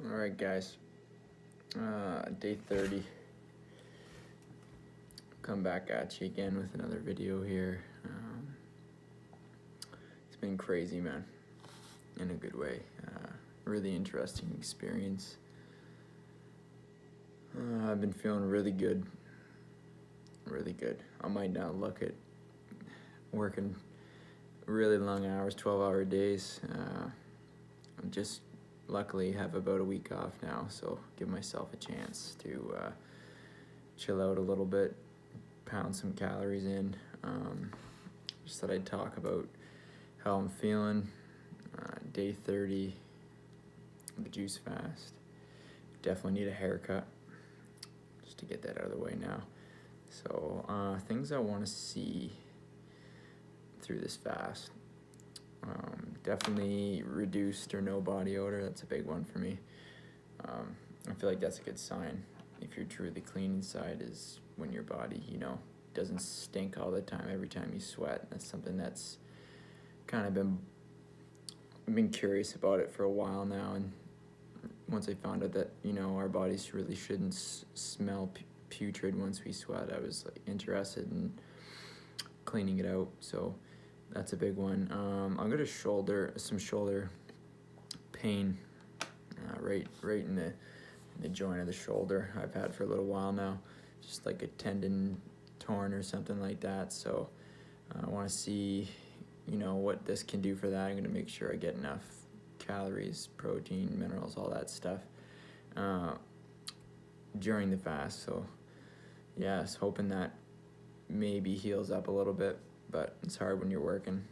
Alright guys, day 30, come back at you again with another video here. It's been crazy, man, in a good way. Really interesting experience. I've been feeling really good. I might not look at working really long hours, 12-hour days. I'm just luckily have about a week off now, so give myself a chance to chill out a little bit, pound some calories in. Just thought I'd talk about how I'm feeling. Day 30, the juice fast. Definitely need a haircut, just to get that out of the way now. So things I want to see through this fast. Definitely reduced or no body odor. That's a big one for me. I feel like that's a good sign if you're truly clean inside, is when your body, doesn't stink all the time every time you sweat. That's something that's kind of been curious about it for a while now, and once I found out that our bodies really shouldn't smell putrid once we sweat, I was interested in cleaning it out. So that's a big one. I'm gonna some shoulder pain, right in the joint of the shoulder. I've had for a little while now, just like a tendon torn or something like that. So I want to see, what this can do for that. I'm gonna make sure I get enough calories, protein, minerals, all that stuff during the fast. So yes, hoping that maybe heals up a little bit, but it's hard when you're working.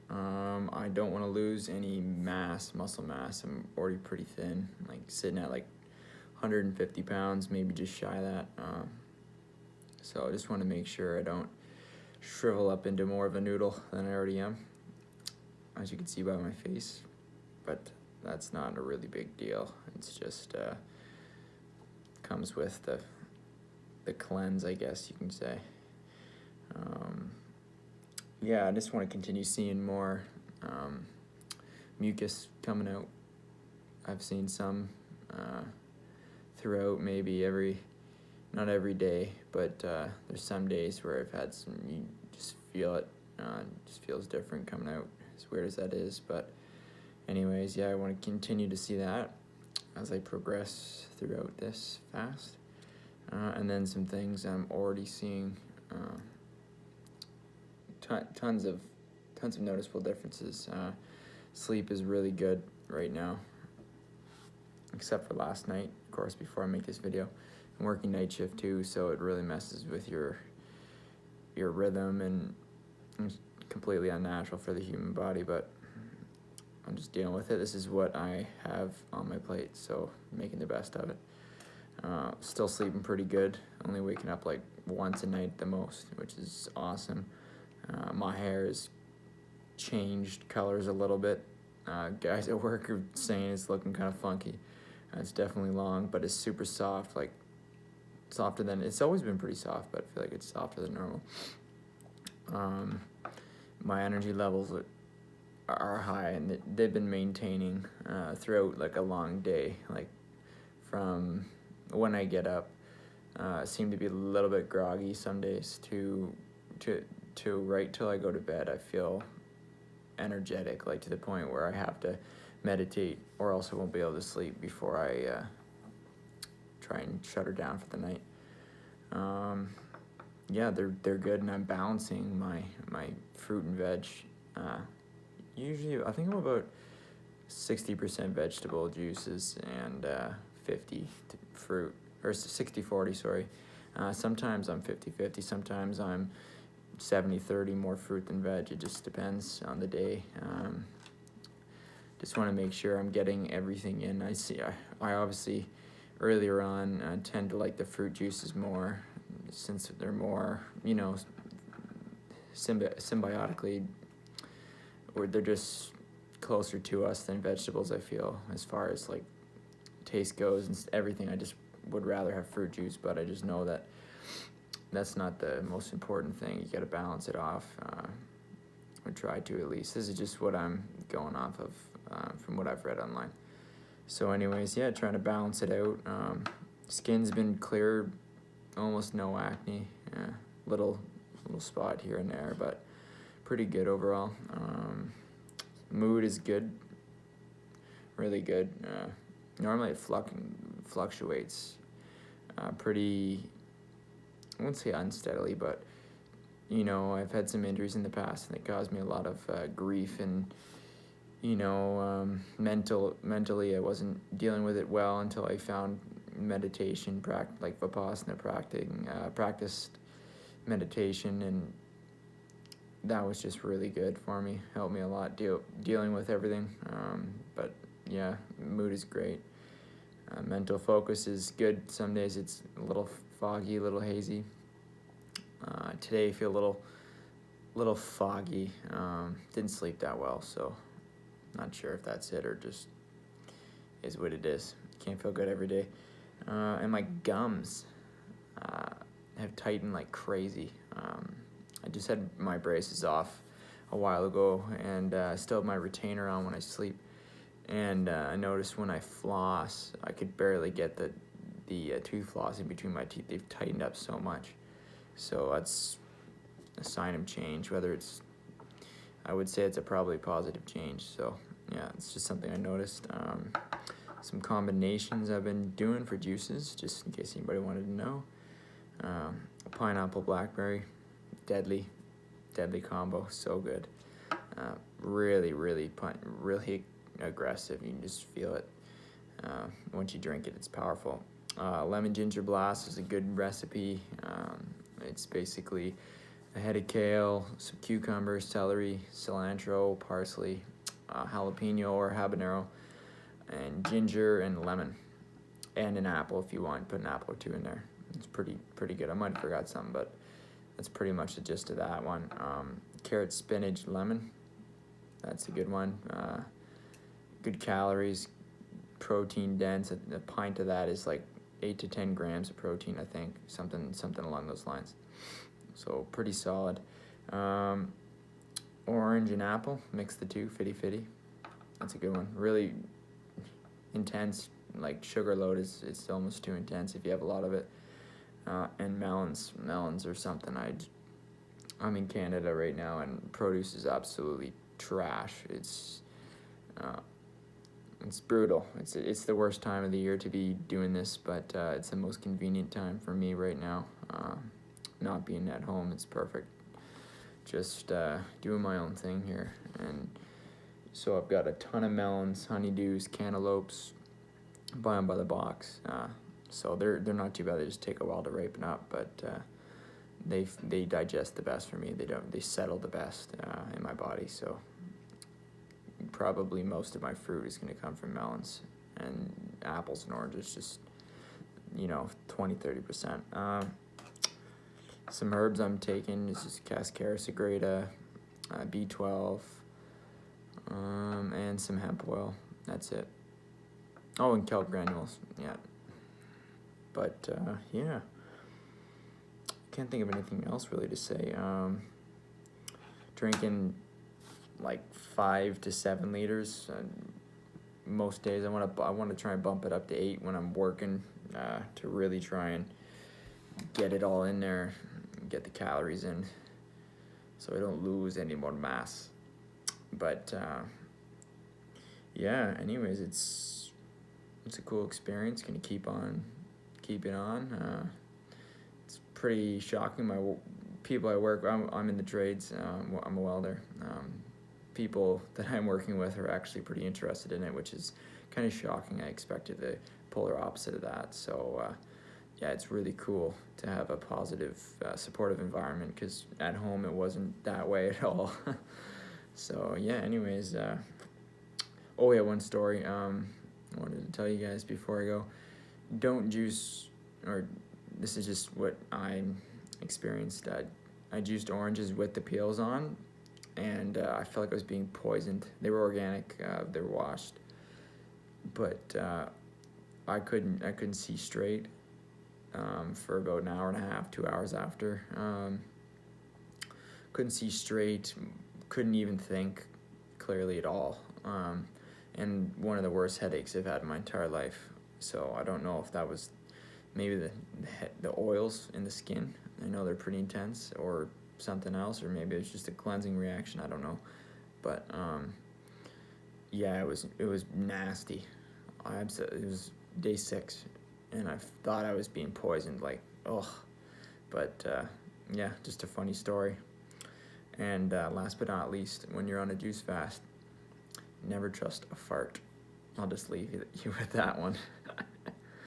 I don't want to lose any muscle mass. I'm already pretty thin, sitting at 150 pounds, maybe just shy of that. So I just want to make sure I don't shrivel up into more of a noodle than I already am, as you can see by my face. But that's not a really big deal. It's just comes with the cleanse, I guess you can say. I just want to continue seeing more mucus coming out. I've seen some throughout, maybe not every day, but there's some days where I've had some, you just feel it, just feels different coming out, as weird as that is. But anyways, I want to continue to see that as I progress throughout this fast. And then some things I'm already seeing, tons of noticeable differences. Sleep is really good right now, except for last night, of course, before I make this video. I'm working night shift too, so it really messes with your rhythm, and it's completely unnatural for the human body, but I'm just dealing with it. This is what I have on my plate, so making the best of it. Still sleeping pretty good, only waking up once a night at the most, which is awesome. My hair has changed colors a little bit. Guys at work are saying it's looking kind of funky. It's definitely long, but it's super soft, softer than, it's always been pretty soft, but I feel like it's softer than normal. My energy levels are high, and they've been maintaining throughout a long day. From when I get up, seem to be a little bit groggy some days to right till I go to bed. I feel energetic, to the point where I have to meditate, or else I won't be able to sleep before I try and shut her down for the night. They're good, and I'm balancing my fruit and veg. Usually, I think I'm about 60% vegetable juices and 50 fruit, or 60-40, sorry. Sometimes I'm 50-50, sometimes I'm 70-30, more fruit than veg. It just depends on the day. Just want to make sure I'm getting everything in. I obviously earlier on tend to like the fruit juices more, since they're more, symbiotically, or they're just closer to us than vegetables, I feel, as far as taste goes and everything. I just would rather have fruit juice, but I just know that that's not the most important thing. You got to balance it off, or try to, at least. This is just what I'm going off of, from what I've read online. So anyways, yeah, trying to balance it out. Skin's been clear, almost no acne. Little spot here and there, but pretty good overall. Mood is good, really good. Normally it fluctuates pretty, I won't say unsteadily, but you know, I've had some injuries in the past and it caused me a lot of grief, and you know, mentally I wasn't dealing with it well until I found meditation, like Vipassana practiced meditation, and that was just really good for me. Helped me a lot dealing with everything. But yeah, mood is great. Mental focus is good. Some days it's a little foggy, a little hazy. Today I feel a little foggy. Didn't sleep that well, so not sure if that's it or just is what it is. Can't feel good every day. And my gums have tightened like crazy. I just had my braces off a while ago, and I still have my retainer on when I sleep. And I noticed when I floss, I could barely get the tooth floss in between my teeth. They've tightened up so much. So that's a sign of change. I would say it's a probably positive change. So yeah, it's just something I noticed. Some combinations I've been doing for juices, just in case anybody wanted to know. Pineapple, blackberry, deadly combo, so good. Really aggressive. You can just feel it. Once you drink it, it's powerful. Lemon ginger blast is a good recipe. It's basically a head of kale, some cucumber, celery, cilantro, parsley, jalapeno or habanero, and ginger and lemon, and an apple if you want. Put an apple or two in there. It's pretty good. I might have forgot something, but that's pretty much the gist of that one. Carrot, spinach, lemon. That's a good one. Good calories, protein dense. A pint of that is like 8 to 10 grams of protein, I think. Something along those lines. So pretty solid. Orange and apple, mix the two, 50-50. That's a good one. Really intense, like sugar load it's almost too intense if you have a lot of it. And melons are something. I'm in Canada right now, and produce is absolutely trash. It's brutal. It's the worst time of the year to be doing this, but it's the most convenient time for me right now. Not being at home, it's perfect. Just doing my own thing here, and so I've got a ton of melons, honeydews, cantaloupes. Buy them by the box. So they're not too bad. They just take a while to ripen up, but they digest the best for me. They settle the best in my body. So probably most of my fruit is going to come from melons, and apples and oranges, just 20-30%. Some herbs I'm taking is just cascara sagrada, B12, and some hemp oil. That's it. Oh, and kelp granules. Yeah. But yeah, can't think of anything else really to say. Drinking like 5 to 7 liters most days. I want to try and bump it up to 8 when I'm working, to really try and get it all in there, get the calories in, so I don't lose any more mass. But yeah, anyways, it's a cool experience. Gonna keep it on. It's pretty shocking. People I work, I'm in the trades. I'm a welder. People that I'm working with are actually pretty interested in it, which is kind of shocking. I expected the polar opposite of that. So yeah, it's really cool to have a positive, supportive environment, because at home it wasn't that way at all. So yeah, anyways, oh yeah, one story I wanted to tell you guys before I go. Don't juice, or this is just what I experienced. I juiced oranges with the peels on, and I felt like I was being poisoned. They were organic, they were washed, but I couldn't see straight for about an hour and a half, 2 hours after. Couldn't see straight, couldn't even think clearly at all. and one of the worst headaches I've had in my entire life. So I don't know if that was maybe the oils in the skin. I know they're pretty intense, or something else, or maybe it's just a cleansing reaction. I don't know, but yeah, it was nasty. It was day 6, and I thought I was being poisoned. Like, ugh. But yeah, just a funny story. And last but not least, when you're on a juice fast, never trust a fart. I'll just leave you with that one.